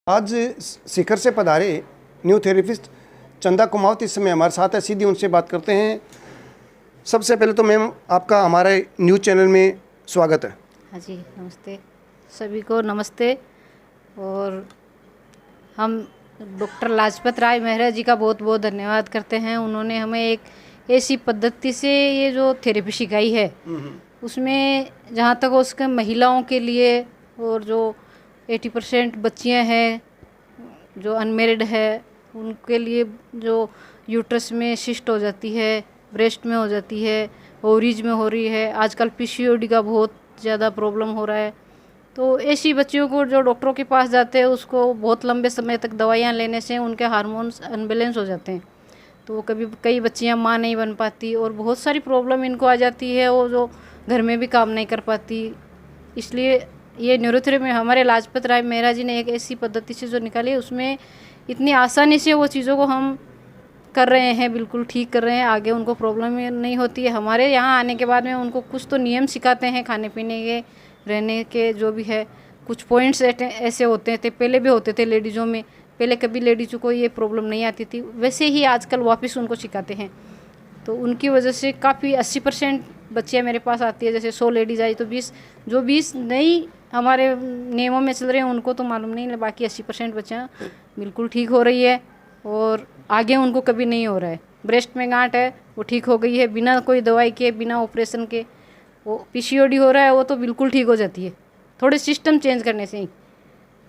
आज शिखर से पधारे न्यू थेरेपिस्ट चंदा कुमावत इस समय हमारे साथ है। सीधी उनसे बात करते हैं। सबसे पहले तो मैम आपका हमारे न्यूज़ चैनल में स्वागत है। हाँ जी, नमस्ते सभी को, नमस्ते। और हम डॉक्टर लाजपत राय मेहरा जी का बहुत बहुत धन्यवाद करते हैं। उन्होंने हमें एक ऐसी पद्धति से ये जो थेरेपी सिखाई है, उसमें जहाँ तक उसके महिलाओं के लिए और जो 80% बच्चियाँ हैं जो अनमेरिड है, उनके लिए जो यूट्रस में सिस्ट हो जाती है, ब्रेस्ट में हो जाती है, ओवरीज में हो रही है, आजकल पीसीओडी का बहुत ज़्यादा प्रॉब्लम हो रहा है। तो ऐसी बच्चियों को जो डॉक्टरों के पास जाते हैं, उसको बहुत लंबे समय तक दवाइयाँ लेने से उनके हार्मोन्स अनबैलेंस हो जाते हैं। तो कभी कई बच्चियाँ माँ नहीं बन पाती और बहुत सारी प्रॉब्लम इनको आ जाती है, वो जो घर में भी काम नहीं कर पाती। इसलिए ये न्यूरोथेरेपी में हमारे लाजपत राय मेहरा जी ने एक ऐसी पद्धति से जो निकाली है, उसमें इतनी आसानी से वो चीज़ों को हम कर रहे हैं, बिल्कुल ठीक कर रहे हैं। आगे उनको प्रॉब्लम नहीं होती है। हमारे यहाँ आने के बाद में उनको कुछ तो नियम सिखाते हैं, खाने पीने के, रहने के, जो भी है। कुछ पॉइंट्स ऐसे होते थे, पहले भी होते थे लेडीज़ों में। पहले कभी लेडीज़ों को ये प्रॉब्लम नहीं आती थी, वैसे ही आजकल वापस उनको सिखाते हैं। तो उनकी वजह से काफ़ी 80% बच्चियाँ मेरे पास आती है। जैसे 100 लेडीज़ आई तो 20 नई हमारे नियमों में चल रहे हैं, उनको तो मालूम नहीं, बाकी 80% बच्चियाँ बिल्कुल ठीक हो रही है और आगे उनको कभी नहीं हो रहा है। ब्रेस्ट में गांठ है, वो ठीक हो गई है बिना कोई दवाई के, बिना ऑपरेशन के। वो पीसीओडी हो रहा है, वो तो बिल्कुल ठीक हो जाती है थोड़े सिस्टम चेंज करने से ही।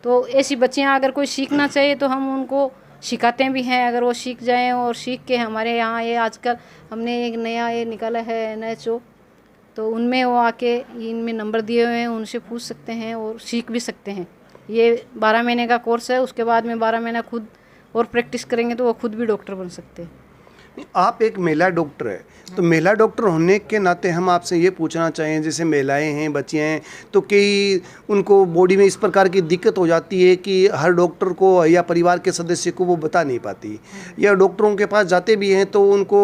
तो ऐसी बच्चियाँ अगर कोई सीखना चाहिए तो हम उनको सिखाते भी हैं। अगर वो सीख जाएं और सीख के हमारे यहाँ, ये आजकल हमने एक नया ये निकाला है NHO, तो उनमें वो आके इनमें नंबर दिए हुए हैं, उनसे पूछ सकते हैं और सीख भी सकते हैं। ये 12 महीने का कोर्स है, उसके बाद में 12 महीना खुद और प्रैक्टिस करेंगे तो वो खुद भी डॉक्टर बन सकते हैं। आप एक महिला डॉक्टर है, तो महिला डॉक्टर होने के नाते हम आपसे ये पूछना चाहें, जैसे महिलाएं हैं, बच्चियां हैं, तो कई उनको बॉडी में इस प्रकार की दिक्कत हो जाती है कि हर डॉक्टर को या परिवार के सदस्य को वो बता नहीं पाती, या डॉक्टरों के पास जाते भी हैं तो उनको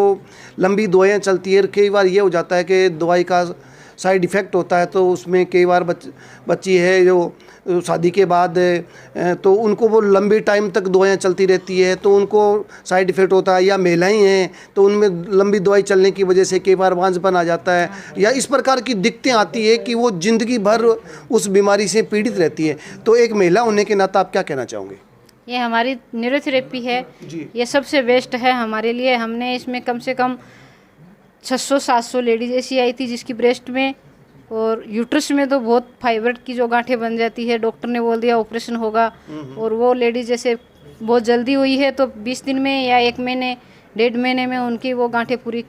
लंबी दवाइयाँ चलती है। कई बार ये हो जाता है कि दवाई का साइड इफ़ेक्ट होता है, तो उसमें कई बार बच्ची है जो शादी के बाद तो उनको वो लंबी टाइम तक दवाइयाँ चलती रहती है, तो उनको साइड इफ़ेक्ट होता है। या महिलाएं हैं तो उनमें लंबी दवाई चलने की वजह से कई बार बांझपन आ जाता है, या इस प्रकार की दिक्कतें आती है कि वो ज़िंदगी भर उस बीमारी से पीड़ित रहती है। तो एक महिला होने के नाते आप क्या कहना चाहोगे? ये हमारी न्यूरोथेरेपी है जी, ये सबसे बेस्ट है हमारे लिए। हमने इसमें कम से कम 600-700 लेडीज ऐसी आई थी जिसकी ब्रेस्ट में और यूट्रस में तो बहुत फाइबर की जो गांठें बन जाती है, डॉक्टर ने बोल दिया ऑपरेशन होगा। और वो लेडीज जैसे बहुत जल्दी हुई है तो 20 दिन में या 1 महीने 1.5 महीने में उनकी वो गांठें पूरी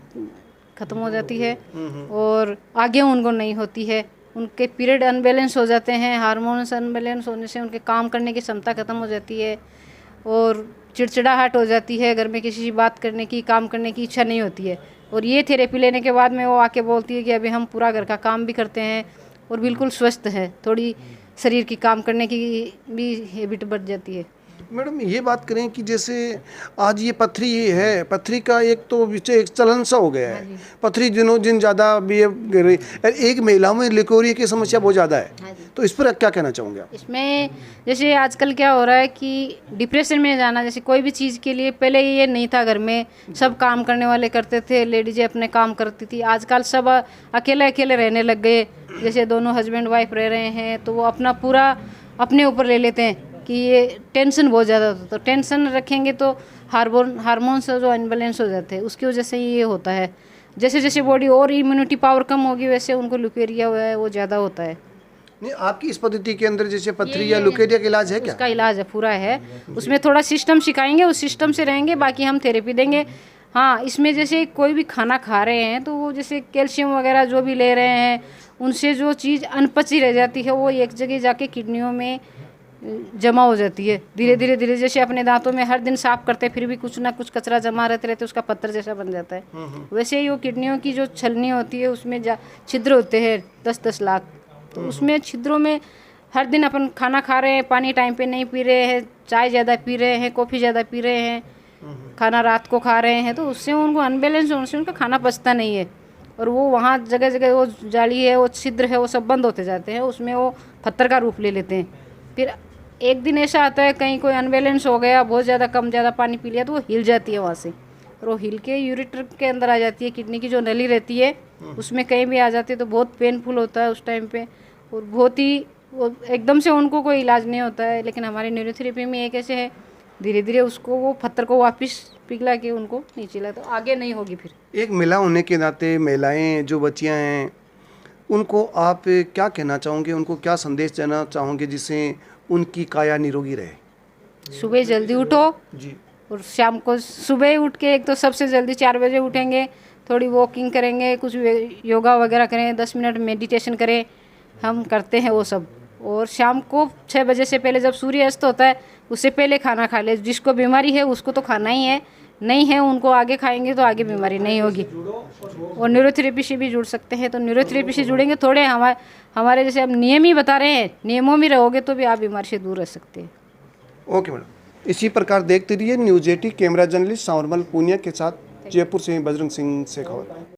ख़त्म हो जाती है और आगे उनको नहीं होती है। उनके पीरियड अनबैलेंस हो जाते हैं, हार्मोन्स अनबैलेंस होने से उनके काम करने की क्षमता ख़त्म हो जाती है और चिड़चिड़ाहट हो जाती है, घर में किसी से बात करने की, काम करने की इच्छा नहीं होती है। और ये थेरेपी लेने के बाद में वो आके बोलती है कि अभी हम पूरा घर का काम भी करते हैं और बिल्कुल स्वस्थ है, थोड़ी शरीर की काम करने की भी हैबिट बढ़ जाती है। मैडम ये बात करें कि जैसे आज ये पथरी है, पथरी का एक तो एक चलन सा हो गया है। पथरी दिनों दिन ज़्यादा भी एक महिलाओं में लिकोरिया की समस्या बहुत ज़्यादा है, तो इस पर क्या कहना चाहूँगे आप? इसमें जैसे आजकल क्या हो रहा है कि डिप्रेशन में जाना, जैसे कोई भी चीज़ के लिए पहले ये नहीं था, घर में सब काम करने वाले करते थे, लेडीजें अपने काम करती थी। आजकल सब अकेले अकेले रहने लग गए। जैसे दोनों हस्बैंड वाइफ रह रहे हैं तो वो अपना पूरा अपने ऊपर ले लेते हैं कि ये टेंशन बहुत ज़्यादा होता है। तो टेंशन रखेंगे तो हार्मोन्स जो अनबैलेंस हो जाते हैं, उसकी वजह से ये होता है। जैसे जैसे बॉडी और इम्यूनिटी पावर कम होगी वैसे उनको ल्यूकेरिया हुआ है वो ज़्यादा होता है। नहीं, आपकी इस पद्धति के अंदर जैसे पथरी या ल्यूकेरिया का इलाज है क्या? उसका इलाज है, पूरा है। उसमें थोड़ा सिस्टम सिखाएंगे, उस सिस्टम से रहेंगे, बाकी हम थेरेपी देंगे। हाँ, इसमें जैसे कोई भी खाना खा रहे हैं तो वो जैसे कैल्शियम वगैरह जो भी ले रहे हैं, उनसे जो चीज़ अनपची रह जाती है वो एक जगह जाके किडनियों में जमा हो जाती है। धीरे धीरे जैसे अपने दांतों में हर दिन साफ करते हैं फिर भी कुछ ना कुछ कचरा जमा रहते उसका पत्थर जैसा बन जाता है। वैसे ही वो किडनियों की जो छलनी होती है उसमें छिद्र होते हैं 10-10 लाख। तो उसमें छिद्रों में हर दिन अपन खाना खा रहे हैं, पानी टाइम पे नहीं पी रहे हैं, चाय ज़्यादा पी रहे हैं, कॉफ़ी ज़्यादा पी रहे हैं, खाना रात को खा रहे हैं, तो उससे उनको अनबैलेंस होने से उनका खाना पचता नहीं है और वो वहाँ जगह जगह वो जाली है, वो छिद्र है, वो सब बंद होते जाते हैं, उसमें वो पत्थर का रूप ले लेते हैं। फिर एक दिन ऐसा आता है कहीं कोई अनबैलेंस हो गया, बहुत ज़्यादा कम ज़्यादा पानी पी लिया तो वो हिल जाती है वहाँ से, और वो हिल के यूरेटर के अंदर आ जाती है, किडनी की जो नली रहती है उसमें कहीं भी आ जाती है, तो बहुत पेनफुल होता है उस टाइम पे, और बहुत ही वो एकदम से उनको कोई इलाज नहीं होता है। लेकिन हमारे न्यूरोथेरेपी में एक ऐसे है, धीरे धीरे उसको वो पत्थर को वापस पिघला के उनको नीचे ला, तो आगे नहीं होगी फिर। एक महिला होने के नाते महिलाएं जो बच्चियां हैं उनको आप क्या कहना चाहोगे, उनको क्या संदेश देना चाहोगे जिससे उनकी काया निरोगी रहे? सुबह जल्दी उठो, जी। और शाम को सुबह उठ के एक तो सबसे जल्दी 4 बजे उठेंगे, थोड़ी वॉकिंग करेंगे, कुछ योगा वगैरह करें, 10 मिनट मेडिटेशन करें, हम करते हैं वो सब। और शाम को 6 बजे से पहले जब सूर्य अस्त होता है उससे पहले खाना खा ले। जिसको बीमारी है उसको तो खाना ही है, नहीं है उनको आगे खाएंगे तो आगे बीमारी नहीं होगी। और न्यूरोथेरेपी से भी जुड़ सकते हैं, तो न्यूरोथेरेपी से जुड़ेंगे, थोड़े हमारे जैसे हम नियम ही बता रहे हैं, नियमों में रहोगे तो भी आप बीमारी से दूर रह सकते हैं। ओके मैडम, इसी प्रकार देखते रहिए news 80 camera journalist Sanwarmal Poonia के साथ जयपुर से बजरंग सिंह शेखावत।